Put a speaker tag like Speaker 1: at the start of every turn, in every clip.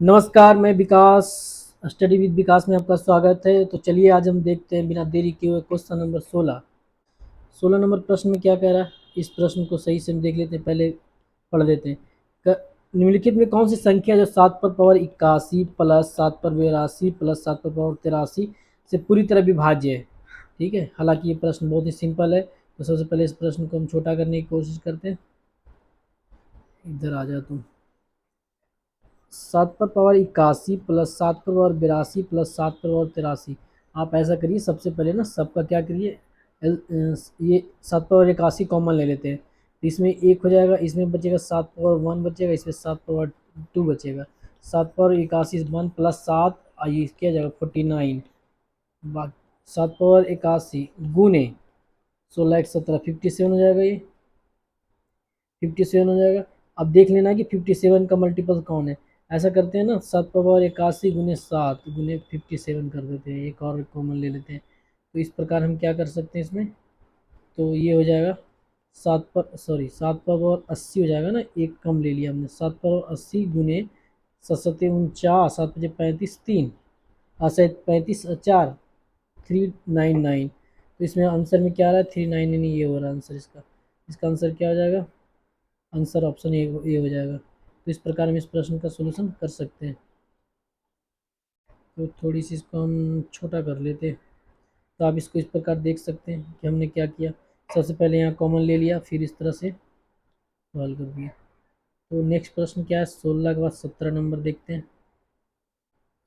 Speaker 1: नमस्कार, मैं विकास। Study with विकास में आपका स्वागत है। तो चलिए आज हम देखते हैं बिना देरी किए हुए क्वेश्चन नंबर 16। 16 नंबर प्रश्न में क्या कह रहा है, इस प्रश्न को सही से हम देख लेते हैं। पहले पढ़ लेते हैं। निम्नलिखित में कौन सी संख्या जो 7 पर पावर 81 प्लस 7 पर 82 प्लस 7 पर पावर 83 से पूरी तरह विभाज्य है। ठीक है, हालांकि ये प्रश्न बहुत ही सिंपल है। तो सबसे पहले इस प्रश्न को हम छोटा करने की कोशिश करते हैं। इधर आ जा तुम। 7 पर पावर 81 प्लस 7 पर पावर 82 प्लस 7 पर पावर 83। आप ऐसा करिए, सबसे पहले ना सबका क्या करिए, ये 7 पावर 81 कॉमन ले लेते हैं। तो इसमें एक हो जाएगा, इसमें बचेगा 7 पावर 1 बचेगा, इसमें 7 पावर 2 बचेगा। 7 पावर 81 1 प्लस 7 ये क्या जाएगा 49। 7 पावर 81 गुने 16 एक 17 57 हो जाएगा। ये 57 हो जाएगा। अब देख लेना कि 57 का मल्टीपल कौन है। ऐसा करते हैं ना, 7 पावर 81 गुने 7 गुने 57 कर देते हैं, एक और कॉमन ले लेते हैं। तो इस प्रकार हम क्या कर सकते हैं इसमें, तो ये हो जाएगा 7 पावर 80 हो जाएगा ना, एक कम ले लिया हमने। 7 पावर 80 गुने 7 7 पचे 35 3 शायद 35 4 399। तो इसमें आंसर में क्या आ रहा है 399, ये हो रहा है आंसर इसका। इसका आंसर क्या हो जाएगा, आंसर ऑप्शन ए हो जाएगा। तो इस प्रकार हम इस प्रश्न का सलूशन कर सकते हैं। तो थोड़ी सी इसको हम छोटा कर लेते हैं। तो आप इसको इस प्रकार देख सकते हैं कि हमने क्या किया। सबसे पहले यहाँ कॉमन ले लिया, फिर इस तरह से सॉल्व कर दिया। तो नेक्स्ट प्रश्न क्या है, 16 के बाद 17 नंबर देखते हैं।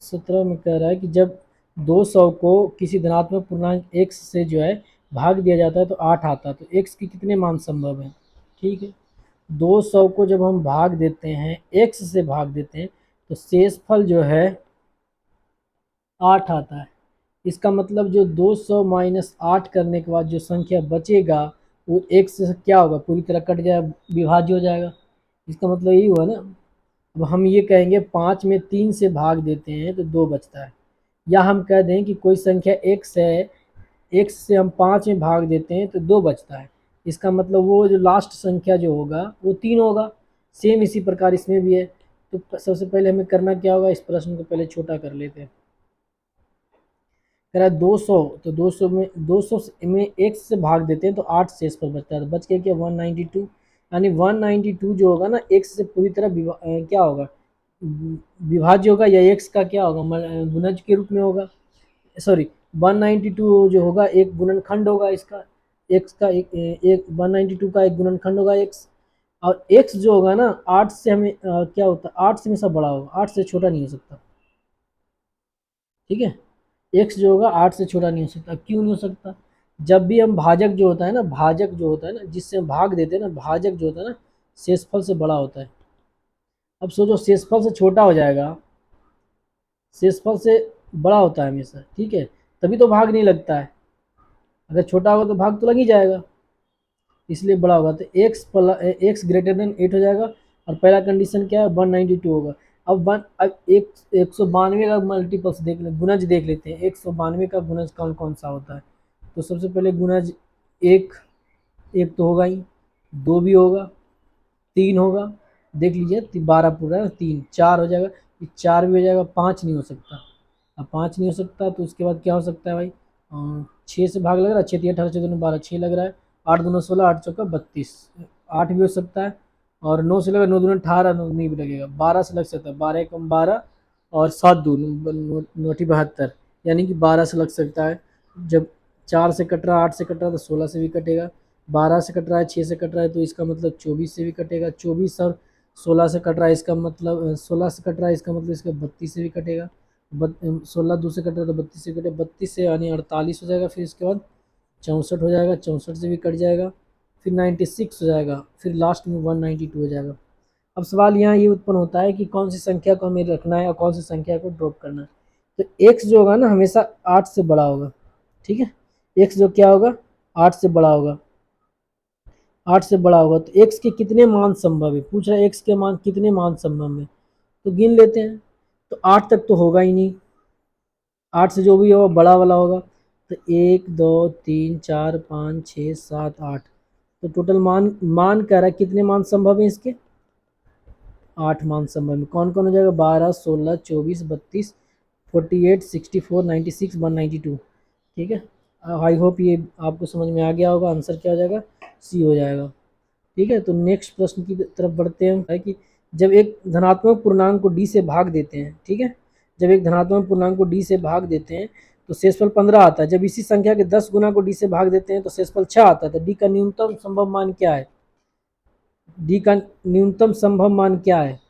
Speaker 1: 17 में कह रहा है कि जब 200 को किसी धनात्मक पूर्णांक x से जो है भाग दिया जाता है तो 8 आता है। तो x के कितने मान संभव हैं। ठीक है, 200 को जब हम भाग देते हैं, x से भाग देते हैं, तो शेषफल जो है 8 आता है। इसका मतलब जो 200 माइनस 8 करने के बाद जो संख्या बचेगा वो x से क्या होगा, पूरी तरह कट जाए, विभाज्य हो जाएगा। इसका मतलब यही हुआ ना। अब हम ये कहेंगे 5 में 3 से भाग देते हैं तो 2 बचता है। या हम कह दें कि कोई संख्या x है, x से हम 5 में भाग देते हैं तो 2 बचता है। इसका मतलब वो जो लास्ट संख्या जो होगा वो 3 होगा। सेम इसी प्रकार इसमें भी है। तो सबसे पहले हमें करना क्या होगा, इस प्रश्न को पहले छोटा कर लेते हैं। कह रहा है 200, तो 200 में x से भाग देते हैं तो 8 शेष पर बचता है। तो बच गया क्या 192। यानी 192 जो होगा ना x से पूरी तरह क्या होगा, विभाज्य होगा, या x का क्या होगा, गुणज के रूप में होगा। सॉरी, 192 जो होगा एक गुणनखंड होगा इसका। x का एक 192 का एक गुणनखंड होगा x। और x जो होगा ना 8 से हमें क्या होता है, 8 से हमेशा बड़ा होगा, 8 से छोटा नहीं हो सकता। ठीक है, x जो होगा 8 से छोटा नहीं हो सकता। क्यों नहीं हो सकता, जब भी हम भाजक जो होता है ना, भाजक जो होता है ना, जिससे हम भाग देते हैं ना, भाजक जो होता है ना शेषफल से बड़ा होता है। अब सोचो शेषफल से छोटा हो जाएगा, शेषफल से बड़ा होता है हमेशा। ठीक है, तभी तो भाग नहीं लगता है। अगर छोटा होगा तो भाग तो लग ही जाएगा, इसलिए बड़ा होगा। तो एक्स ग्रेटर देन 8 हो जाएगा। और पहला कंडीशन क्या है, 192 होगा। अब 192 का मल्टीपल्स देख ले, गुणज देख लेते हैं। 192 का गुणज कौन कौन सा होता है। तो सबसे पहले गुणज एक, एक तो होगा ही, दो भी होगा, तीन होगा, देख लीजिए 12 पूरा, तीन 4 हो जाएगा, ये 4 भी हो जाएगा। 5 नहीं हो सकता। अब 5 नहीं हो सकता तो उसके बाद क्या हो सकता है भाई, 6 से भाग लग रहा है, 6 18 14 12, 6 लग रहा है, 8 दूना 16, 8 चौका 32, 8 भी हो सकता है। और 9 से लगा, 9 दूना 18, 9 नहीं भी लगेगा, 12 से लग सकता है, 12 कम 12, और 7 दून नोटी 72, यानी कि 12 से लग सकता है। जब 4 से कट रहा है, 8 से कट रहा है, तो 16 से भी कटेगा। 12 से कट रहा है, 6 से कट रहा है, तो इसका मतलब 24 से भी कटेगा। 24 और 16 से कट रहा है, इसका मतलब 16 से कट रहा है, इसका मतलब इसका 32 से भी कटेगा। 16 2 से कट रहा है तो 32 से कटे, 32 से यानी 48 हो जाएगा। फिर इसके बाद 64 हो जाएगा, 64 से भी कट जाएगा, फिर 96 हो जाएगा, फिर लास्ट में 192 हो जाएगा। अब सवाल यहाँ ये उत्पन्न होता है कि कौन सी संख्या को हमें रखना है और कौन सी संख्या को ड्रॉप करना है। तो x जो होगा ना हमेशा 8 से बड़ा होगा। ठीक है, x जो क्या होगा 8 से बड़ा होगा, 8 से बड़ा होगा। तो x के कितने मान संभव है, पूछ रहा है x के मान कितने मान संभव है। तो गिन लेते हैं। तो 8 तक तो होगा ही नहीं, 8 से जो भी होगा बड़ा वाला होगा। तो 1 2 3 4 5 6 7 8, तो टोटल मान मान कह रहा है कितने मान संभव है इसके, 8 मान संभव में कौन कौन हो जाएगा? 12, 16, 24, 32, 48, 64, 96, 192। ठीक है, आई होप ये आपको समझ में आ गया होगा। आंसर क्या हो जाएगा? सी हो जाएगा। ठीक है, तो नेक्स्ट प्रश्न की तरफ बढ़ते हैं। है कि जब एक धनात्मक पूर्णांक को डी से भाग देते हैं, ठीक है, जब एक धनात्मक पूर्णांक को डी से भाग देते हैं तो शेषफल 15 आता है। जब इसी संख्या के 10 गुना को डी से भाग देते हैं तो शेषफल 6 आता है। तो डी का न्यूनतम संभव मान क्या है? डी का न्यूनतम संभव मान क्या है?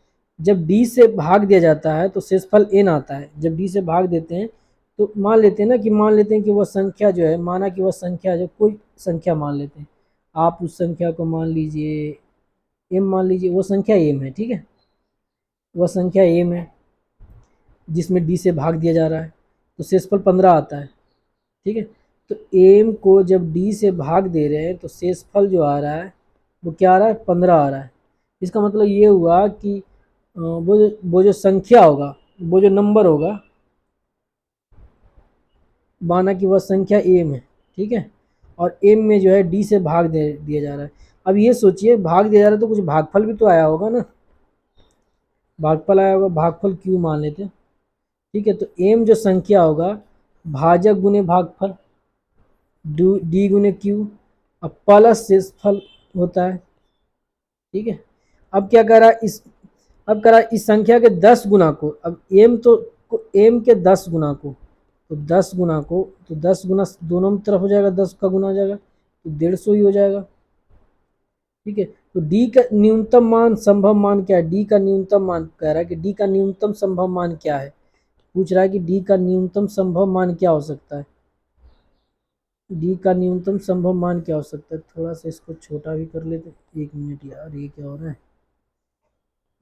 Speaker 1: जब डी से भाग दिया जाता है तो शेषफल एन आता है। जब डी से भाग देते हैं तो मान लेते हैं ना कि वह संख्या जो है, माना कि वह संख्या जो कोई संख्या मान लेते हैं, आप उस संख्या को मान लीजिए एम, मान लीजिए वो संख्या एम है। ठीक है, वह संख्या एम है जिसमें डी से भाग दिया जा रहा है, तो शेषफल 15 आता है। ठीक है, तो एम को जब डी से भाग दे रहे हैं तो शेषफल जो आ रहा है वो क्या आ रहा है? 15 आ रहा है। इसका मतलब ये हुआ कि वो जो संख्या होगा, वो जो नंबर होगा, माना कि वह संख्या एम है। ठीक है, और एम में जो है डी से भाग दे दिया जा रहा है। अब ये सोचिए, भाग दिया जा रहा है तो कुछ भागफल भी तो आया होगा ना, भागफल आया होगा, भागफल क्यू मान लेते हैं। ठीक है, तो एम जो संख्या होगा, भाजक गुने भागफल, डी गुने क्यू, अब प्लस शेषफल होता है। ठीक है, अब क्या करा इस अब करा इस संख्या के 10 गुना को, अब एम के 10 गुना को, तो 10 गुना को, तो 10 गुना दोनों तरफ हो जाएगा, 10 का गुना हो जाएगा तो 150 ही हो जाएगा। ठीक है, तो डी का न्यूनतम मान संभव मान क्या है? डी का न्यूनतम मान कह रहा है कि डी का न्यूनतम संभव मान क्या है, पूछ रहा है कि डी का न्यूनतम संभव मान क्या हो सकता है? डी का न्यूनतम संभव मान क्या हो सकता है? थोड़ा सा इसको छोटा भी कर लेते हैं। 1 मिनट यार, ये क्या हो रहा है?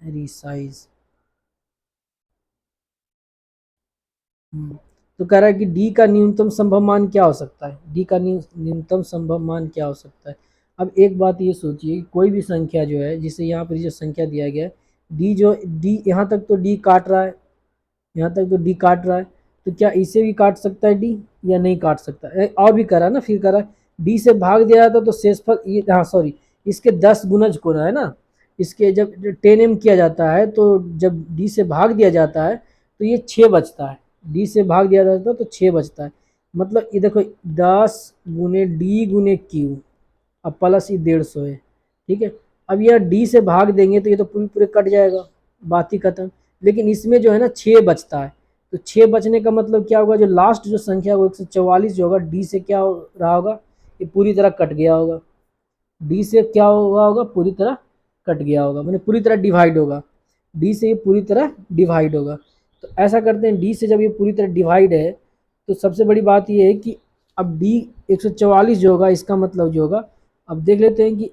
Speaker 1: रिसाइज। तो कह रहा है कि डी का न्यूनतम संभव मान क्या हो सकता है? डी का न्यूनतम संभव मान क्या हो सकता है? अब एक बात ये सोचिए, कोई भी संख्या जो है, जिसे यहाँ पर जो संख्या दिया गया है, डी यहाँ तक तो डी काट रहा है, यहाँ तक तो डी काट रहा है, तो क्या इसे भी काट सकता है डी, या नहीं काट सकता है? और भी करा ना, फिर करा डी से भाग दिया जाता तो शेषफल ये, हाँ सॉरी, इसके 10 गुणज को है ना, इसके जब 10m किया जाता है तो जब डी से भाग दिया जाता है तो ये 6 बचता है। डी से भाग दिया जाता है तो 6 बचता है। मतलब ये देखो, 10 गुने डी गुने क्यू, अब प्लस ये 150 है। ठीक है, अब यह डी से भाग देंगे तो ये तो पूरे पूरे कट जाएगा, बात ही खत्म। लेकिन इसमें जो है ना 6 बचता है, तो 6 बचने का मतलब क्या होगा? जो लास्ट जो संख्या होगा 144 जो होगा, डी से क्या हो रहा होगा? ये पूरी तरह कट गया होगा। डी से क्या हुआ होगा? पूरी तरह कट गया होगा, मैंने पूरी तरह डिवाइड होगा। डी से ये पूरी तरह डिवाइड होगा। तो ऐसा करते हैं, डी से जब ये पूरी तरह डिवाइड है तो सबसे बड़ी बात ये है कि अब डी 144 जो होगा, इसका मतलब जो होगा, अब देख लेते हैं कि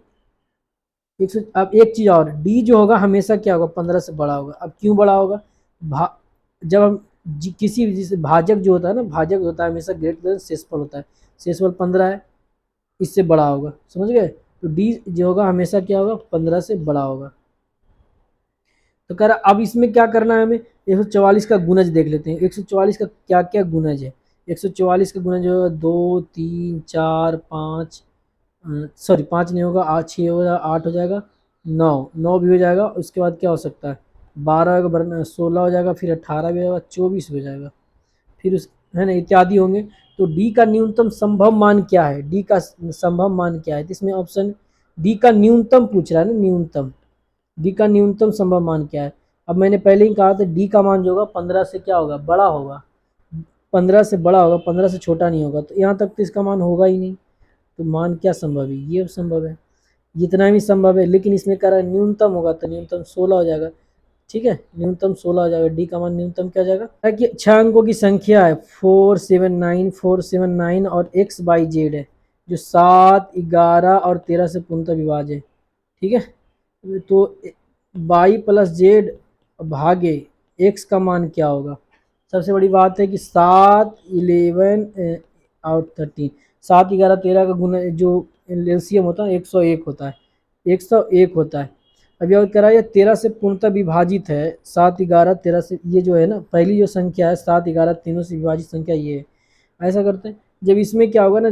Speaker 1: अब एक चीज़ और, डी जो होगा हमेशा क्या होगा? 15 से बड़ा होगा। अब क्यों बड़ा होगा? जब हम किसी भी जैसे भाजक जो होता है ना, भाजक होता है हमेशा ग्रेटर देन शेषफल होता है। शेषफल 15 है, इससे बड़ा होगा, समझ गए? तो डी जो होगा हमेशा क्या होगा? 15 से बड़ा होगा। तो कह रहा अब इसमें क्या करना है हमें? 144 का गुणज देख लेते हैं। 144 का क्या क्या गुणज है? 144 का गुणज होगा 2, 3, 4, 5, सॉरी 5 नहीं होगा, 6 हो जाएगा, 8 हो जाएगा, 9 भी हो जाएगा। उसके बाद क्या हो सकता है? 12 होगा, वरना 16 हो जाएगा, फिर 18 भी हो जाएगा, 24 हो जाएगा, फिर उस है ना इत्यादि होंगे। तो डी का न्यूनतम संभव मान क्या है? डी का संभव मान क्या है? तो इसमें ऑप्शन डी का न्यूनतम पूछ रहा है ना, न्यूनतम, डी का न्यूनतम संभव मान क्या है? अब मैंने पहले ही कहा था डी का मान जो होगा 15 से क्या होगा? बड़ा होगा। 15 से बड़ा होगा, 15 से छोटा नहीं होगा। तो यहाँ तक तो इसका मान होगा ही नहीं। तो मान क्या संभव है? ये संभव है, जितना भी संभव है। लेकिन इसमें कह रहा है न्यूनतम होगा, तो न्यूनतम 16 हो जाएगा। ठीक है, न्यूनतम 16 हो जाएगा। डी का मान न्यूनतम क्या हो जाएगा? कि 6 अंकों की संख्या है 479 और एक्स बाई जेड है, जो 7, 11 और 13 से पूर्णतः विभाज्य है। ठीक है, तो बाई प्लस जेड भागे एक्स का मान क्या होगा? सबसे बड़ी बात है कि 7, 11 और 13, 7, 11, 13 का गुना जो एलसीएम होता है 101 होता है, 101 होता है। अब यह कह रहा है 13 से पूर्णतः विभाजित है, 7, 11, 13 से, ये जो है ना पहली जो संख्या है 7, 11 तीनों से विभाजित संख्या ये है। ऐसा करते हैं, जब इसमें क्या होगा ना,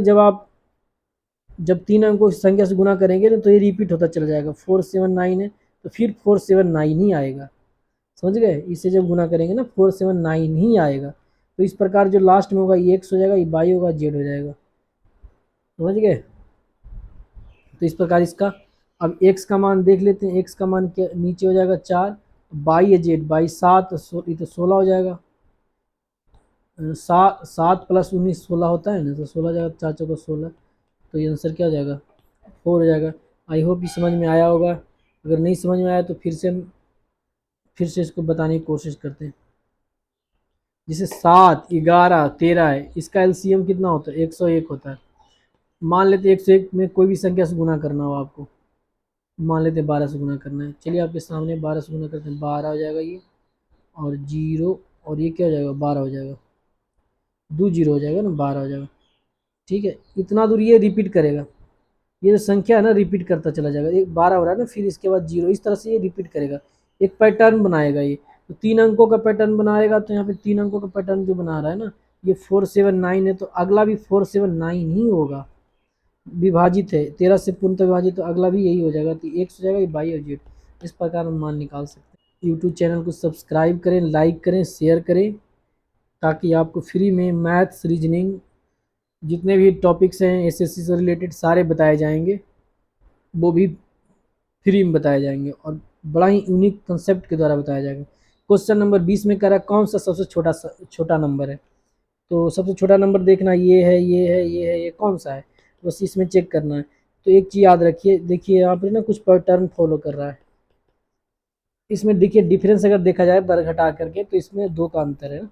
Speaker 1: जब 3 अंकों की संख्या से गुना करेंगे ना तो ये रिपीट होता चला जाएगा। 479 है तो फिर 479 ही आएगा। समझ गए, इसे जब गुना करेंगे ना 479 ही आएगा। तो इस प्रकार जो लास्ट में होगा ये एक्स हो जाएगा, ये वाई होगा, जेड हो जाएगा। समझ गए। तो इस प्रकार इसका अब एक्स का मान देख लेते हैं। एक्स का मान क्या नीचे हो जाएगा 4, बाई है जेड, बाई 7, ये तो 16 हो जाएगा। 7 प्लस 19 16 होता है ना, तो 16 जाएगा, 4 चौका 16। तो ये आंसर क्या हो जाएगा, 4 हो जाएगा। आई होप ये समझ में आया होगा। अगर नहीं समझ में आया तो फिर से इसको बताने की कोशिश करते हैं। जैसे 7, 11, 13 है, इसका एलसीएम कितना होता है, 101 होता है। मान लेते हैं 101 में कोई भी संख्या से गुना करना हो आपको, मान लेते हैं 12 से गुना करना है। चलिए आपके सामने 12 से गुना करते हैं, 12 हो जाएगा ये, और 0, और ये क्या हो जाएगा, 12 हो जाएगा, 2 0 हो जाएगा ना, 12 हो जाएगा। ठीक है, इतना दूर ये रिपीट करेगा, ये जो संख्या है ना रिपीट करता चला जाएगा। एक 12 हो रहा है ना, फिर इसके बाद 0, इस तरह से ये रिपीट करेगा, एक पैटर्न बनाएगा ये। तो 3 अंकों का पैटर्न बनाएगा, तो यहाँ पे 3 अंकों का पैटर्न जो बना रहा है ना, ये 479 है, तो अगला भी 479 ही होगा। विभाजित है 13 से पूर्णतः विभाजित, तो अगला भी यही हो जाएगा, तो एक्स हो जाएगा, ये बाई और जेड। इस प्रकार हम मान निकाल सकते हैं। यूट्यूब चैनल को सब्सक्राइब करें, लाइक करें, शेयर करें, ताकि आपको फ्री में मैथ्स, रीजनिंग, जितने भी टॉपिक्स हैं एसएससी से रिलेटेड सारे बताए जाएंगे, वो भी फ्री में बताए जाएंगे, और बड़ा ही यूनिक कंसेप्ट के द्वारा बताया जाएगा। क्वेश्चन नंबर 20 में कह रहा है कौन सा सबसे छोटा नंबर है। तो सबसे छोटा नंबर देखना, ये है, ये है, ये है, ये कौन सा है, बस इसमें चेक करना है। तो एक चीज़ याद रखिए, देखिए यहाँ पर ना कुछ पैटर्न फॉलो कर रहा है। इसमें देखिए डिफरेंस अगर देखा जाए बर घटा करके, तो इसमें 2 का अंतर है ना,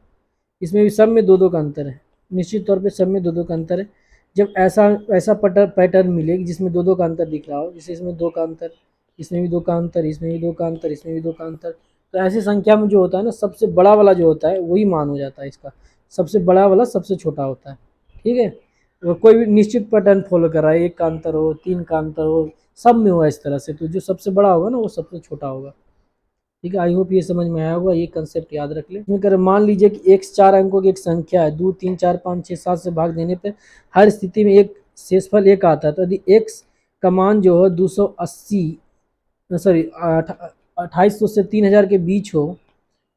Speaker 1: इसमें भी सब में 2 का अंतर है। निश्चित तौर पे सब में 2 का अंतर है। जब ऐसा ऐसा पैटर्न मिले जिसमें 2 का अंतर दिख रहा हो, जैसे इसमें 2 का अंतर, इसमें भी 2 का अंतर, इसमें भी 2 का अंतर, इसमें भी 2 का अंतर, तो ऐसी संख्या में जो होता है ना, सबसे बड़ा वाला जो होता है वही मान हो जाता है इसका, सबसे बड़ा वाला सबसे छोटा होता है। ठीक है, तो कोई भी निश्चित पैटर्न फॉलो कर रहा है, 1 का अंतर हो, 3 का अंतर हो, सब में हुआ इस तरह से, तो जो सबसे बड़ा होगा ना वो सबसे छोटा होगा। ठीक है, आई होप ये समझ में आया होगा, ये कंसेप्ट याद रख ले। इसमें कर मान लीजिए कि x 4 अंकों की एक संख्या है, 2 3 4 5 6 7 से भाग देने पर हर स्थिति में एक शेषफल 1 आता है। तो यदि x का मान जो है 280, सॉरी 2800 से 3000 के बीच हो,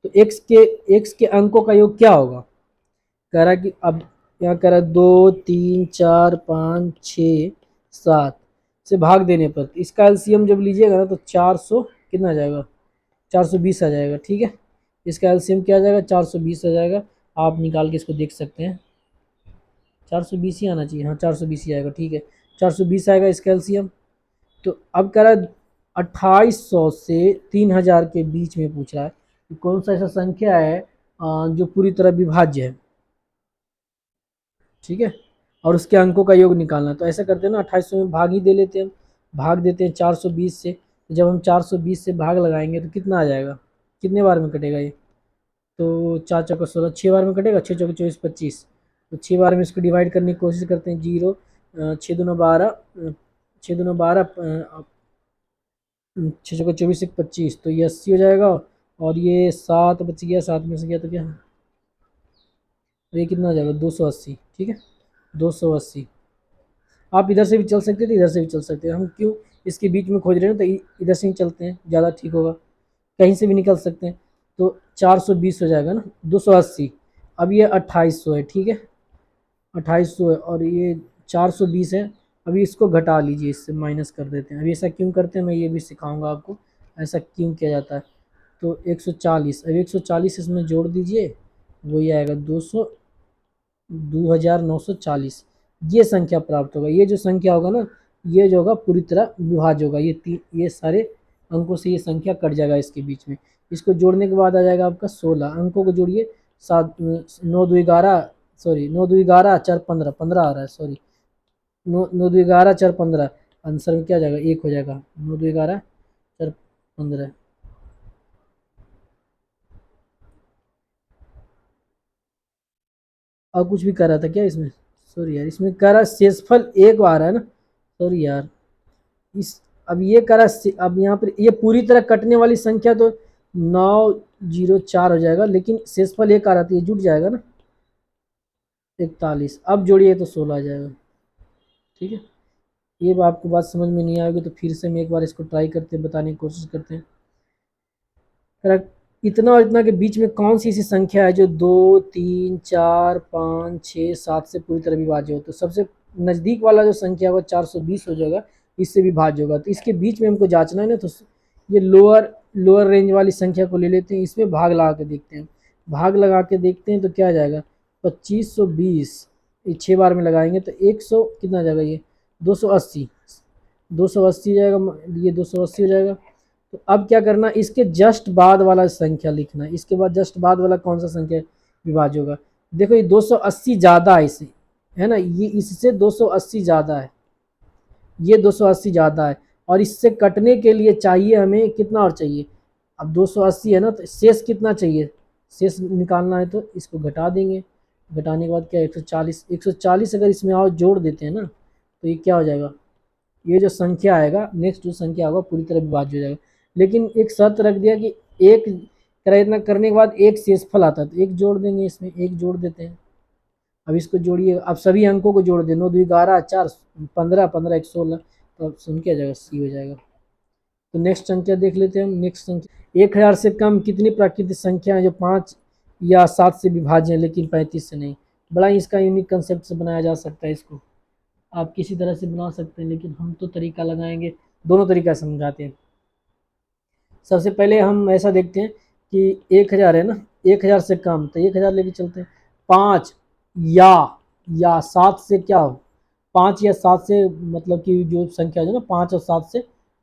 Speaker 1: तो x के अंकों का योग क्या होगा। कह रहा कि अब यहाँ कह रहा 2 3 4 5 6 7 से भाग देने पर, इसका एलसीएम जब लीजिएगा ना तो 400 कितना आ जाएगा, 420 आ जाएगा। ठीक है, इसका एलसीएम क्या आ जाएगा, 420 आ जाएगा। आप निकाल के इसको देख सकते हैं, 420 ही आना चाहिए, हाँ 420 ही आएगा। ठीक है, 420 आएगा इसका एलसीएम। तो अब कह रहा है 2800 से 3000 के बीच में पूछ रहा है कि कौन सा ऐसा संख्या है जो पूरी तरह विभाज्य है। ठीक है, और उसके अंकों का योग निकालना। तो ऐसा करते हैं ना, 2800 में भाग ही दे लेते हैं हम, भाग देते हैं 420 से। तो जब हम 420 से भाग लगाएंगे तो कितना आ जाएगा, कितने बार में कटेगा ये, तो 4 चौका 16, 6 बार में कटेगा, 6 चौका 24 25। तो 6 बार में इसको डिवाइड करने की कोशिश करते हैं, 0 6 दूना 12, 6 दूना 12, 6 चौका 24 एक 25, तो ये 80 हो जाएगा। और ये 7 बच गया, 7 में से गया तो क्या, तो ये कितना हो जाएगा 280। ठीक है, 280। आप इधर से भी चल सकते थे, इधर से भी चल सकते हैं, हम क्यों इसके बीच में खोज रहे हैं, तो इधर से ही चलते हैं, ज़्यादा ठीक होगा, कहीं से भी निकल सकते हैं। तो 420 हो जाएगा ना, 280। अब ये 2800 है। ठीक है, 2800 है, और ये 420 है। अभी इसको घटा लीजिए, इससे माइनस कर देते हैं। अभी ऐसा क्यों करते हैं मैं ये भी सिखाऊंगा आपको, ऐसा क्यों किया जाता है। तो 140, अब 140 इसमें जोड़ दीजिए, वही आएगा 2940। ये संख्या प्राप्त होगा। ये जो संख्या होगा ना, ये जो होगा पूरी तरह विभाज्य होगा, ये सारे अंकों से ये संख्या कट जाएगा इसके बीच में। इसको जोड़ने के बाद आ जाएगा आपका 16, अंकों को जोड़िए, 7 9 2 11, सॉरी 9 2 11 4 15, 15 आ रहा है, सॉरी 9 2 11 4 15, आंसर में क्या आ जाएगा, 1 हो जाएगा, 9 2 11 4 15। और कुछ भी कर रहा था क्या इसमें, सॉरी यार, इसमें कह रहा शेषफल 1 आ रहा है ना, सॉरी यार, इस अब ये करा, अब यहाँ पर ये पूरी तरह कटने वाली संख्या तो 904 हो जाएगा, लेकिन शेषफल 1 आ रहा था, ये जुट जाएगा ना 41। अब जोड़िए तो 16 आ जाएगा। ठीक है, ये आपको बात समझ में नहीं आएगी तो फिर से हम एक बार इसको ट्राई करते हैं, बताने की कोशिश करते हैं। इतना और इतना के बीच में कौन सी ऐसी संख्या है जो 2 3 4 5 6 7 से पूरी तरह विभाज्य हो? तो सबसे नज़दीक वाला जो संख्या होगा 420 हो जाएगा, इससे विभाज्य होगा। तो इसके बीच में हमको जांचना है ना, तो ये लोअर लोअर रेंज वाली संख्या को ले लेते हैं, इसमें भाग लगा के देखते हैं। भाग लगा के देखते हैं तो क्या आ जाएगा, 2520, ये 6 बार में लगाएंगे तो 100 कितना आ जाएगा, ये 280, 280 जाएगा, ये 280 हो जाएगा। तो अब क्या करना, इसके जस्ट बाद वाला संख्या लिखना है। इसके बाद जस्ट बाद वाला कौन सा संख्या विभाज्य होगा? देखो ये 280 ज़्यादा है इसे, है ना, ये इससे 280 ज़्यादा है, ये 280 ज़्यादा है, और इससे कटने के लिए चाहिए हमें कितना और चाहिए। अब 280 है ना, तो शेष कितना चाहिए, शेष निकालना है तो इसको घटा देंगे। घटाने के बाद क्या, 140, 140 अगर इसमें और जोड़ देते हैं ना, तो ये क्या हो जाएगा, ये जो संख्या आएगा, नेक्स्ट जो संख्या होगा पूरी तरह विभाज्य हो जाएगा। लेकिन एक शर्त रख दिया कि एक प्रयत्न करने के बाद एक शेषफल आता है, तो एक जोड़ देंगे, इसमें एक जोड़ देते हैं। अब इसको जोड़िए, अब सभी अंकों को जोड़ दें, 9 2 11 4 15 15 1 16, तो अब संख्या जाएगा सी हो जाएगा। तो नेक्स्ट संख्या देख लेते हैं हम। नेक्स्ट संख्या, 1000 से कम कितनी प्राकृतिक संख्या है जो 5 या 7 से विभाज्य है लेकिन 35 से नहीं? बड़ा ही इसका यूनिक कंसेप्ट से बनाया जा सकता है इसको, आप किसी तरह से बना सकते हैं, लेकिन हम तो तरीका लगाएंगे, दोनों तरीका समझाते हैं। सबसे पहले हम ऐसा देखते हैं कि 1000 है ना, 1000 से कम, तो 1000 लेके चलते हैं। 5 या 7 से क्या हो, 5 या 7 से मतलब कि जो संख्या जो ना 5 और 7 से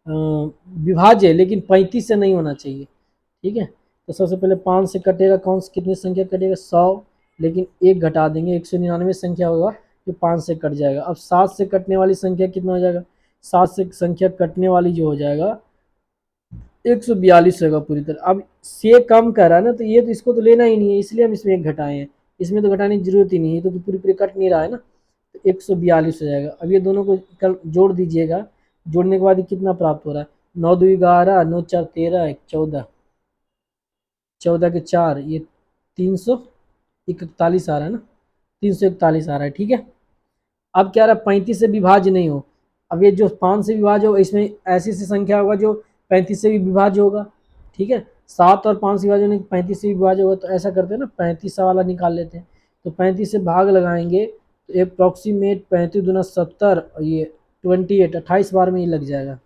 Speaker 1: विभाज्य है लेकिन 35 से नहीं होना चाहिए, ठीक है। तो सबसे पहले 5 से कटेगा, कौन सी कितनी संख्या कटेगा, 100, लेकिन एक घटा देंगे, 199 संख्या होगा जो 5 से कट जाएगा। अब 7 से कटने वाली संख्या कितना हो जाएगा, 7 से संख्या कटने वाली जो हो जाएगा 142 होगा पूरी तरह। अब से कम कर रहा है ना, तो ये तो इसको तो लेना ही नहीं है, इसलिए हम इसमें एक घटाए हैं, इसमें तो घटाने की जरूरत ही नहीं है, तो पूरी पूरी कट नहीं रहा है ना, तो 142 हो जाएगा। अब ये दोनों को कल जोड़ दीजिएगा, जोड़ने के बाद कितना प्राप्त हो रहा है, 9 2 11, 9 4 13, 14, 14 के 4, ये 341 आ रहा है ना, 341 आ रहा है, ठीक है। अब क्या रहा, 35 से विभाज्य नहीं हो। अब ये जो 5 से विभाज्य होगा, इसमें ऐसी सी संख्या होगा जो 35 से भी विभाज्य होगा, ठीक है। 7 और 5 से विभाज्य नहीं, 35 से विभाज्य होगा, तो ऐसा करते हैं ना, 35 वाला निकाल लेते हैं। तो 35 से भाग लगाएंगे तो अप्रॉक्सीमेट 35 दूना 70, और ये 28, 28 बार में ये लग जाएगा,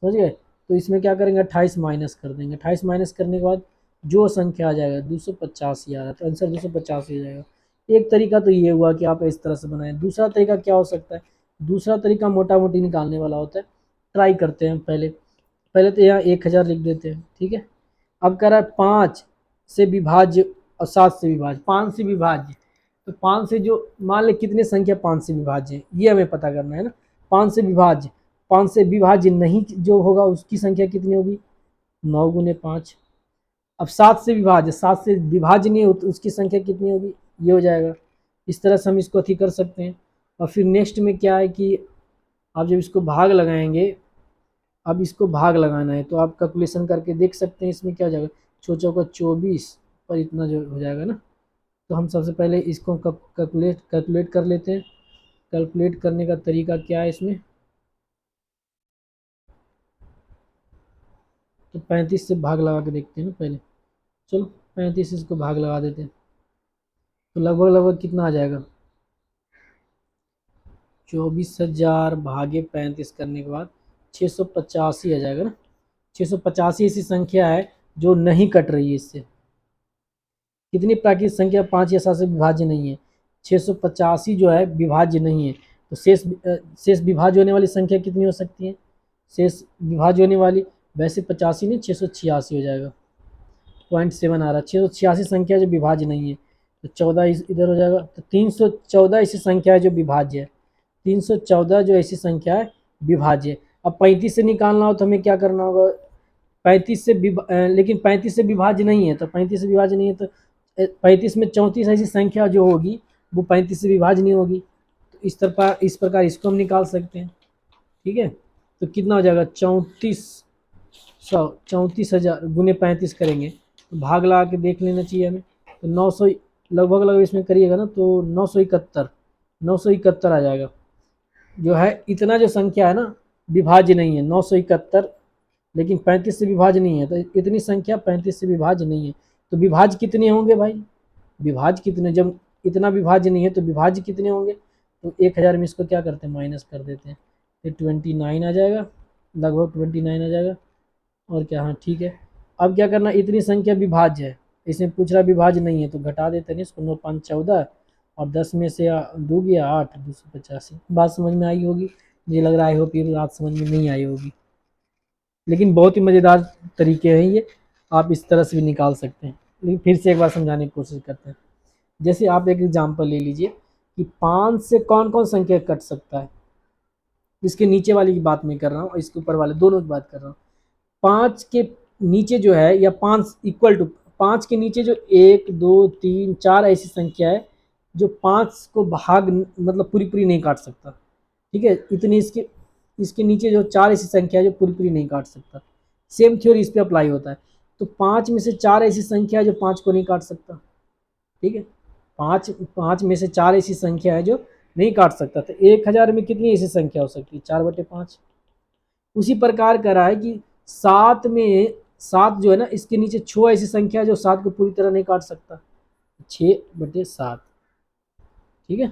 Speaker 1: समझ गए। तो इसमें क्या करेंगे, 28 माइनस कर देंगे, 28 माइनस करने के बाद जो संख्या आ जाएगा 285 आ रहा है, तो आंसर 285 हो जाएगा। एक तरीका तो ये हुआ कि आप इस तरह से बनाएं। दूसरा तरीका क्या हो सकता है, दूसरा तरीका मोटा मोटी निकालने वाला होता है। ट्राई करते हैं, पहले पहले तो यहाँ 1000 लिख देते हैं, ठीक है। अब कह रहा है 5 से विभाज्य और 7 से विभाज्य, 5 से विभाज्य, तो 5 से जो मान ले कितने संख्या 5 से विभाज्य है, ये हमें पता करना है ना। 5 से विभाज्य, 5 से विभाज्य नहीं जो होगा उसकी संख्या कितनी होगी, 9 गुने 5। अब 7 से विभाज्य, 7 से विभाज्य नहीं हो तो उसकी संख्या कितनी होगी, ये हो जाएगा। इस तरह से हम इसको अथी कर सकते हैं। और फिर नेक्स्ट में क्या है कि आप जब इसको भाग लगाएंगे, अब इसको भाग लगाना है तो आप कैलकुलेशन करके देख सकते हैं, इसमें क्या हो जाएगा, 6 चौका 24 पर इतना जो हो जाएगा ना। तो हम सबसे पहले इसको कैलकुलेट कर लेते हैं। कैलकुलेट करने का तरीका क्या है इसमें, तो 35 से भाग लगा के देखते हैं ना पहले। चलो 35 से इसको भाग लगा देते हैं, तो लगभग लगभग कितना आ जाएगा, 24,000 भागे 35 करने के बाद 685 आ जाएगा ना। 685 ऐसी संख्या है जो नहीं कट रही है इससे। कितनी प्राकृतिक संख्या 5 या 7 से विभाज्य नहीं है, 685 जो है विभाज्य नहीं है। तो शेष विभाज्य होने वाली संख्या कितनी हो सकती है, शेष विभाज्य होने वाली, वैसे 85 नहीं 686 हो जाएगा, 0.7 आ रहा है। 686 संख्या जो विभाज्य नहीं है, तो 14 इधर हो जाएगा। तो 314 ऐसी संख्या है जो विभाज्य है, 314 जो ऐसी संख्या है विभाज्य। अब 35 से निकालना हो तो हमें क्या करना होगा, 35 से लेकिन 35 से विभाज्य नहीं है, तो 35 से विभाज्य नहीं है तो 35 में 34 ऐसी संख्या जो होगी वो 35 से विभाज्य नहीं होगी। तो इस प्रकार इसको हम निकाल सकते हैं, ठीक है। तो कितना हो जाएगा, 34,000 गुने 35 करेंगे तो भाग लगा के देख लेना चाहिए हमें। तो 900 लगभग लगभग इसमें करिएगा ना, तो 971 आ जाएगा। जो है इतना जो संख्या है ना विभाज्य नहीं है 971, लेकिन 35 से विभाज्य नहीं है, तो इतनी संख्या 35 से विभाज्य नहीं है, तो विभाज्य कितने होंगे भाई, विभाज्य कितने, जब इतना विभाज्य नहीं है तो विभाज्य कितने होंगे, तो 1000 में इसको क्या करते हैं माइनस कर देते हैं, फिर 29 आ जाएगा, लगभग 29 आ जाएगा। और क्या, हाँ ठीक है। अब क्या करना, इतनी संख्या विभाज्य है, इसमें पूछ रहा विभाज्य नहीं है तो घटा देते हैं इसको, 9 5 14 और 10 में से 2 गया 8, 285। बात समझ में आई होगी, मुझे लग रहा है, आई होप ये बात समझ में नहीं आई होगी, लेकिन बहुत ही मज़ेदार तरीके हैं ये, आप इस तरह से भी निकाल सकते हैं। लेकिन फिर से एक बार समझाने की कोशिश करते हैं। जैसे आप एक एग्जांपल ले लीजिए कि 5 से कौन कौन संख्या कट सकता है, इसके नीचे वाली की बात मैं कर रहा हूँ और इसके ऊपर वाले दोनों की बात कर रहा हूँ। 5 के नीचे जो है, या 5 इक्वल टू 5 के नीचे जो 1 2 3 4 ऐसी संख्या है जो 5 को भाग मतलब पूरी पूरी नहीं काट सकता, ठीक है, इतनी इसके इसके नीचे जो 4 ऐसी संख्या है जो पूरी पूरी नहीं काट सकता। सेम थ्योरी इस पे अप्लाई होता है। तो 5 में से 4 ऐसी संख्या है जो 5 को नहीं काट सकता, ठीक है, 5 में से 4 ऐसी संख्या है जो नहीं काट सकता। तो 1000 में कितनी ऐसी संख्या हो सकती है, 4/5। उसी प्रकार कह रहा है कि 7 में 7 जो है ना, इसके नीचे 6 ऐसी संख्या है जो 7 को पूरी तरह नहीं काट सकता, 6/7, ठीक है।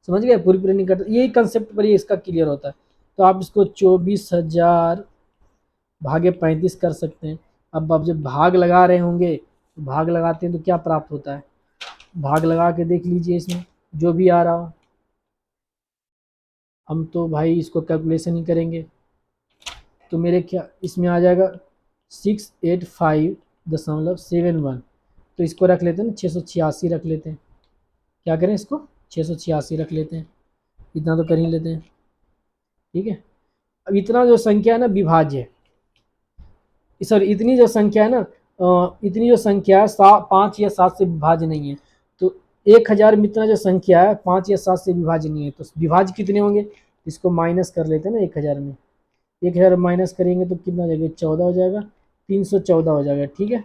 Speaker 1: समझ गए, पूरी पूरी नहीं काट, यही कंसेप्ट पर ये इसका क्लियर होता है। तो आप इसको 24,000 भागे 35 कर सकते हैं। अब आप जब भाग लगा रहे होंगे तो भाग लगाते हैं तो क्या प्राप्त होता है, भाग लगा के देख लीजिए इसमें जो भी आ रहा हो। हम तो भाई इसको कैलकुलेशन ही करेंगे, तो मेरे क्या इसमें आ जाएगा 685.71, तो इसको रख लेते हैं ना 686 रख लेते हैं। क्या करें, इसको 686 रख लेते हैं, इतना तो कर ही लेते हैं, ठीक है। अब इतना जो संख्या है ना विभाज्य है, सॉरी इतनी जो संख्या है ना, इतनी जो संख्या है 5 या 7 से विभाज्य नहीं है। तो 1000 में इतना जो संख्या है 5 या 7 से विभाज्य नहीं है, तो विभाज्य कितने होंगे, इसको माइनस कर लेते हैं ना 1000 में, 1000 माइनस करेंगे तो कितना हो जाएगा, 14 हो जाएगा, 314 हो जाएगा, ठीक है।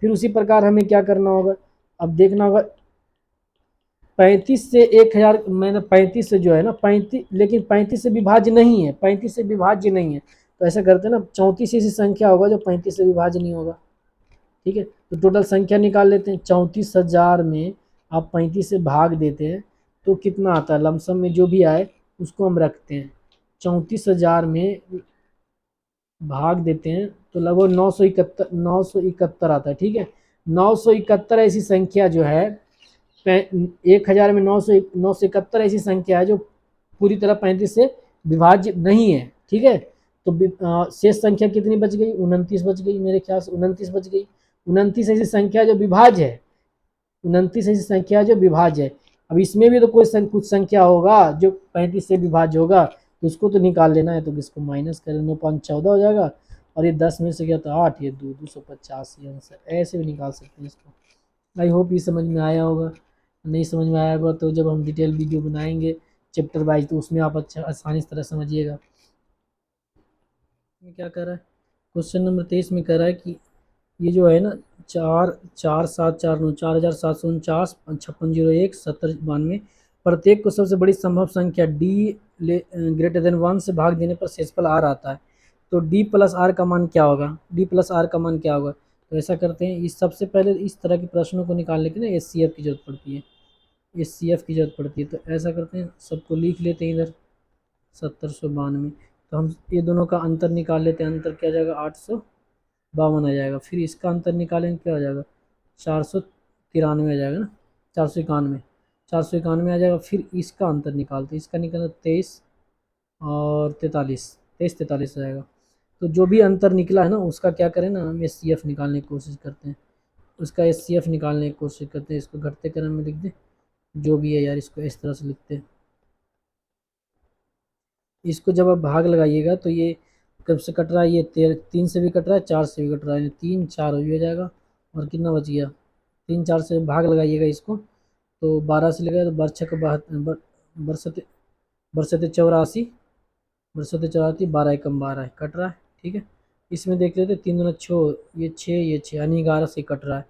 Speaker 1: फिर उसी प्रकार हमें क्या करना होगा, अब देखना होगा 35 से 1000, मैंने 35 से जो है ना 35, लेकिन 35 से विभाज्य नहीं है, 35 से विभाज्य नहीं है, तो ऐसा करते हैं ना 34 ऐसी संख्या होगा जो 35 से विभाज्य नहीं होगा, ठीक है। तो टोटल संख्या निकाल लेते हैं, 34,000 में आप 35 से भाग देते हैं तो कितना आता है, लमसम में जो भी आए उसको हम रखते हैं, 34,000 में भाग देते हैं तो लगभग 971 आता है, ठीक है। 971 ऐसी संख्या जो है, 1000 में 971 ऐसी संख्या है जो पूरी तरह 35 से विभाज्य नहीं है, ठीक है। तो शेष संख्या कितनी बच गई, 29 बच गई, मेरे ख्याल से 29 बच गई। 29 ऐसी संख्या जो विभाज्य है, 29 ऐसी संख्या जो विभाज्य है। अब इसमें भी तो कोई कुछ संख्या होगा जो 35 से विभाज्य होगा, तो उसको तो निकाल लेना है, तो इसको माइनस करें, 9 5 14 हो जाएगा, और ये 10 में से गया तो 8, ये 285 आंसर, ऐसे भी निकाल सकते हैं इसको। आई होप ये समझ में आया होगा, नहीं समझ में आया होगा तो जब हम डिटेल वीडियो बनाएंगे चैप्टर वाइज तो उसमें आप अच्छा आसानी से तरह समझिएगा। क्या कर रहा है, क्वेश्चन नंबर 23 में कह रहा है कि ये जो है ना 4,4,7,4,9 4,749 5601 7092, प्रत्येक को सबसे बड़ी संभव संख्या डी ग्रेटर देन 1 से भाग देने पर शेषफल आर आता है, तो डी प्लस आर का मान क्या होगा, डी प्लस आर का मान क्या होगा। तो ऐसा करते हैं, इस सबसे पहले इस तरह के प्रश्नों को निकालने के लिए एचसीएफ की जरूरत पड़ती है, एचसीएफ की जरूरत पड़ती है। तो ऐसा करते हैं, सबको लिख लेते हैं इधर 7092, तो हम ये दोनों का अंतर निकाल लेते हैं, अंतर क्या जाएगा 852 आ जाएगा। फिर इसका अंतर निकालेंगे क्या हो जाएगा, 493 आ जाएगा ना, 491, 491 आ जाएगा। फिर इसका अंतर निकालते हैं, इसका निकालना 23 और 43, 23 43 आ जाएगा। तो जो भी अंतर निकला है ना उसका क्या करें ना, हम एस निकालने की कोशिश करते हैं, उसका एस निकालने की कोशिश करते हैं। इसको घटते क्रम में लिख दें, जो भी है यार इसको इस तरह से लिखते हैं। इसको जब आप भाग लगाइएगा तो ये कब से कट रहा है, ये 3 से भी कट रहा है, 4 से भी कट रहा है, 3 4 हो जाएगा, और कितना बच गया, 3 4 से भाग लगाइएगा इसको, तो 12 से लगाए तो बरछक बरसते बरसते 84, बरसते 84, 12 एकम 12 है, कट रहा है, ठीक है। इसमें देख लेते 3 दूना 6, ये 6 ये 6 यानी 11 से कट रहा है,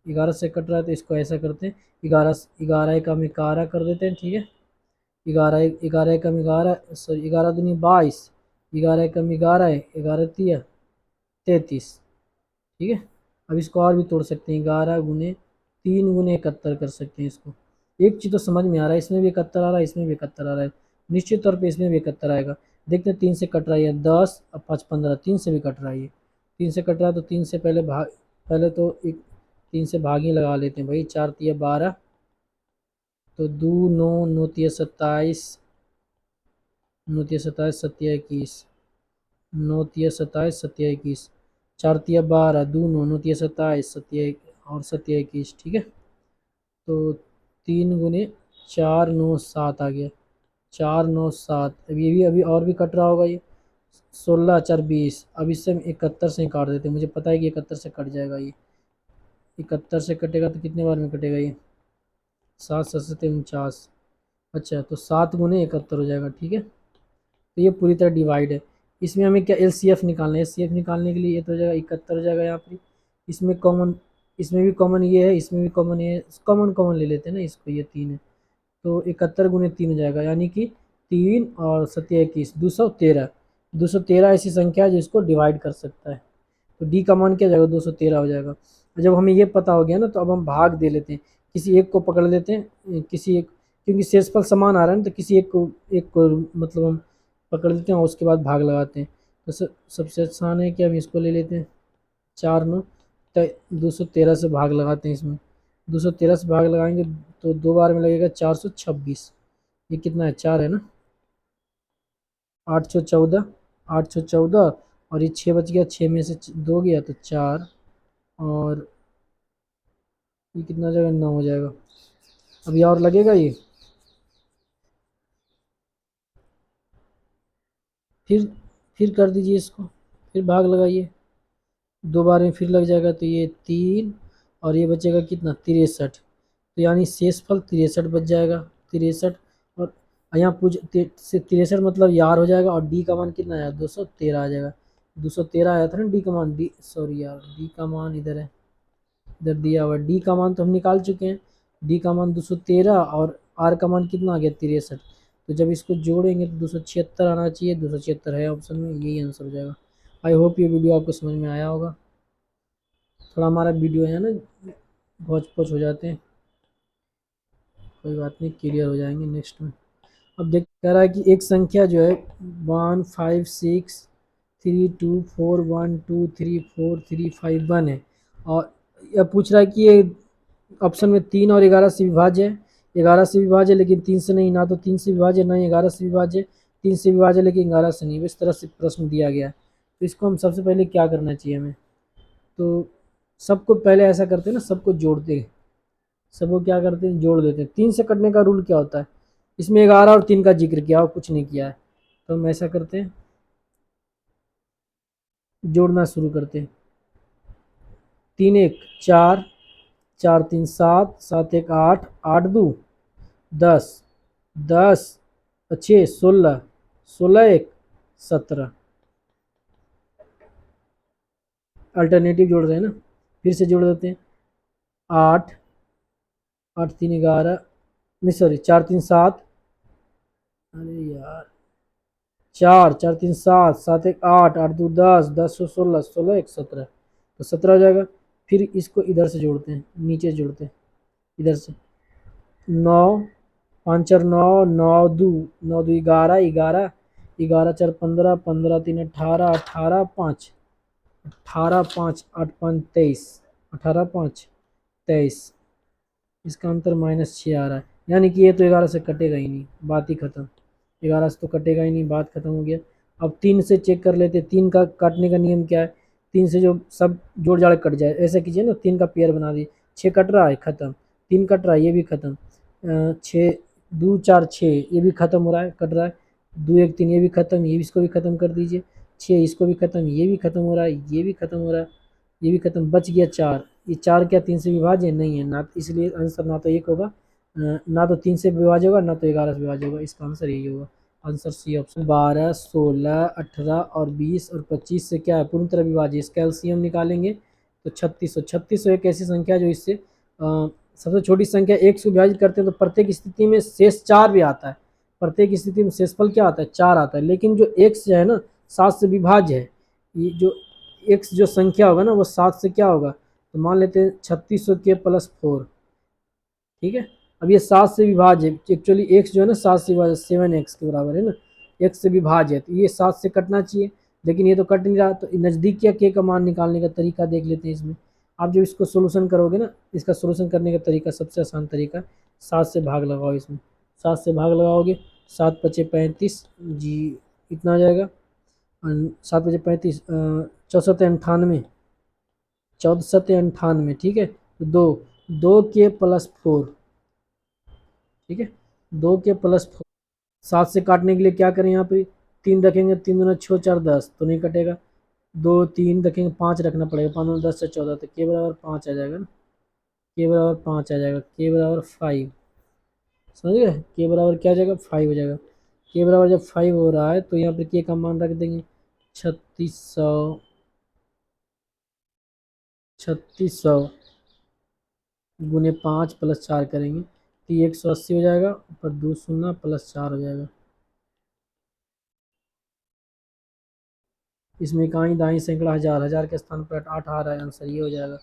Speaker 1: 11 से कट रहा है तो इसको ऐसा करते हैं, 11 11 एकम 11 कर देते हैं, ठीक है। 11 एकम 11, सॉरी 11 दूनी 22, 11 एकम 11, 11 तिया 33, ठीक है। अब इसको और भी तोड़ सकते हैं, 11 गुने 3 गुने 71 कर सकते हैं इसको। एक चीज़ तो समझ में आ रहा है, इसमें भी 71 आ रहा है, इसमें भी 71 आ रहा है, निश्चित तौर पे इसमें भी 71 आएगा। देखते हैं 3 से कट रहा है 10, अब 5 15, 3 से भी कट रहा है ये, 3 से कट रहा है तो 3 से पहले तो एक 3 से भाग ही लगा लेते हैं भाई, 4 तिया 12, तो 2 9 9 तिया 27, 9 तिया 27 सत्या 21, 9 तिया 27 सत्या 21, 4 तिया 12, 2 9 9 तिया 27 सत्या और सत्या 21, ठीक है। तो 3 गुने 4 9 7 आ गया, 4 9 7। अब ये भी अभी और भी कट रहा होगा ये, 16 4 20। अब इससे हम 71 से ही काट देते हैं, मुझे पता है कि 71 से कट जाएगा ये। 71 से कटेगा तो कितने बार में कटेगा ये, 7 7 7 49। अच्छा तो 7 गुने 71 हो जाएगा, ठीक है। तो ये पूरी तरह डिवाइड है। इसमें हमें क्या एलसीएफ निकालना है, एलसीएफ निकालने के लिए ये तो हो जाएगा 71 हो जाएगा यहाँ पर। इसमें कॉमन, इसमें भी कॉमन ये है, इसमें भी कॉमन ये है, कॉमन कॉमन ले लेते हैं ना इसको, ये 3 है तो 71 गुने 3 हो जाएगा, यानी कि 3 और 7 21, 213। 213 ऐसी संख्या है जो इसको डिवाइड कर सकता है, तो डी का मान क्या हो जाएगा, 213 हो जाएगा। जब हमें ये पता हो गया ना तो अब हम भाग दे लेते हैं, किसी एक को पकड़ लेते हैं, किसी एक, क्योंकि शेषफल समान आ रहा है ना तो किसी एक को मतलब हम पकड़ लेते हैं और उसके बाद भाग लगाते हैं। तो सबसे आसान है कि हम इसको ले लेते हैं, 4 9, 213 से भाग लगाते हैं इसमें, 213 से भाग लगाएंगे तो 2 बार में लगेगा 426। ये कितना है, 4 है ना, 814, 814, और ये 6 बच गया, 6 में से 2 गया तो 4, और ये कितना हो जाएगा, 9 हो जाएगा। अभी और लगेगा ये, फिर फिर कर दीजिए इसको, फिर भाग लगाइए, 2 बार में फिर लग जाएगा तो ये 3, और ये बचेगा कितना, 63। तो यानी शेषफल 63 बच जाएगा, 63। और यहाँ पूछ 63 मतलब यार हो जाएगा, और डी का मान कितना आया, 213 आ जाएगा। 213 आया था ना डी का मान, डी सॉरी यार, डी का मान इधर है, इधर दिया हुआ डी का मान तो हम निकाल चुके हैं, डी का मान 213 और आर का मान कितना आ गया, 63। तो जब इसको जोड़ेंगे तो 276 आना चाहिए, 276 है ऑप्शन में, यही आंसर हो जाएगा। आई होप ये वीडियो आपको समझ में आया होगा। थोड़ा हमारा वीडियो है ना भौच पौच हो जाते हैं, कोई बात नहीं, क्लियर हो जाएंगे नेक्स्ट में। अब देख कह रहा है कि एक संख्या जो है 1563241234351 है, और यह पूछ रहा है कि ये ऑप्शन में 3 और 11 से विभाज्य है, 11 से विभाज्य लेकिन 3 से नहीं, ना तो 3 से विभाज्य ना ही 11 से विभाज्य, 3 से विभाज्य लेकिन 11 से नहीं, इस तरह से प्रश्न दिया गया है। तो इसको हम सबसे पहले क्या करना चाहिए हमें, तो सबको पहले ऐसा करते हैं ना, सबको जोड़ते हैं, सबको क्या करते हैं, जोड़ देते हैं। 3 से कटने का रूल क्या होता है, इसमें 11 और 3 का जिक्र किया और कुछ नहीं किया है, तो हम ऐसा करते हैं, जोड़ना शुरू करते हैं। 3 1 4, 4 3 7, 7 1 8, 8 2 10, 10 6 16, 16 1 17। अल्टरनेटिव जोड़ रहे हैं ना, फिर से जोड़ देते हैं, 8 8 3 11, नहीं सॉरी 4 3 7, अरे यार 4 4 3 7, 7 1 8, 8 2 10, 10 16, 16 1 17, तो 17 हो जाएगा। फिर इसको इधर से जोड़ते हैं, नीचे जोड़ते हैं इधर से, 9 5 4 9, 9 2, 9 2 11, 11, 11 4 15, 15 3 18, 18 5, 18 5 8 5 23, 18 5 23, इसका अंतर -6 आ रहा है, यानी कि ये तो 11 से कटेगा ही नहीं, बात ही खत्म। 11 से तो कटेगा ही नहीं, बात खत्म हो गया। अब 3 से चेक कर लेते, 3 का काटने का नियम क्या है, 3 से जो सब जोड़ जाड़ कट जाए, ऐसा कीजिए ना, 3 का पेयर बना दिए, 6 कट रहा है खत्म, 3 कट रहा है ये भी खत्म, 6 2 4 6 ये भी खत्म हो रहा है, कट रहा है, 2 1 3 ये भी खत्म, ये भी इसको भी खत्म कर दीजिए, 6 इसको भी खत्म, ये भी खत्म हो रहा है, ये भी खत्म हो रहा है, ये भी खत्म, बच गया 4। ये 4 क्या 3 से विभाज्य नहीं है ना, इसलिए आंसर ना तो 1 होगा, ना तो 3 से विभाज्य होगा, ना तो 11 से विभाज्य होगा, इसका आंसर यही होगा, आंसर सी ऑप्शन। 12 16 18 और 20 और 25 से क्या है, पूर्ण तरह विभाज्य, इसका एलसीएम निकालेंगे तो 3600 एक ऐसी संख्या है जो इससे सबसे छोटी संख्या 1 से विभाजित करते हैं तो प्रत्येक स्थिति में शेष 4 भी आता है। प्रत्येक स्थिति में शेषफल क्या आता है? 4 आता है। लेकिन जो x जो है ना 7 से विभाज्य है, ये जो x जो संख्या होगा ना वो 7 से क्या होगा? तो मान लेते हैं 3600 के प्लस 4, ठीक है। अब ये 7 से विभाज्य है, एक्चुअली x जो है ना 7 से विभाज्य 7x के बराबर है ना, x से विभाज्य है तो ये 7 से कटना चाहिए, लेकिन ये तो कट नहीं रहा। तो नज़दीक या k का मान निकालने का तरीका देख लेते हैं इसमें। आप जब इसको सोल्यूशन करोगे ना, इसका सोल्यूशन करने का तरीका सबसे आसान तरीका 7 से भाग लगाओ इसमें। 7 से भाग लगाओगे, 7 पचे 35 जी इतना आ जाएगा, 7 पचे 35 64 98, 1498, ठीक है। तो 2 के प्लस 4, ठीक है, 2 के प्लस 4। 7 से काटने के लिए क्या करें? यहाँ पे 3 रखेंगे, 3 दूना 6 4 10 तो नहीं कटेगा। 2 3 रखेंगे, 5 रखना पड़ेगा, 5 दूना 10 से 14 तो के बराबर 5 आ जाएगा ना, के बराबर 5 आ जाएगा, के बराबर 5, समझ गए? के बराबर क्या आ जाएगा? 5 हो जाएगा। के बराबर जब 5 हो रहा है तो यहाँ पे के का मान रख देंगे 3600, 3600 गुने 5 प्लस 4 करेंगे तो ये 180 हो जाएगा, ऊपर 2 शून्य प्लस 4 हो जाएगा। इसमें इकाई दाई सैकड़ा हजार, हजार के स्थान पर 8 आ रहा है, आंसर ये हो जाएगा।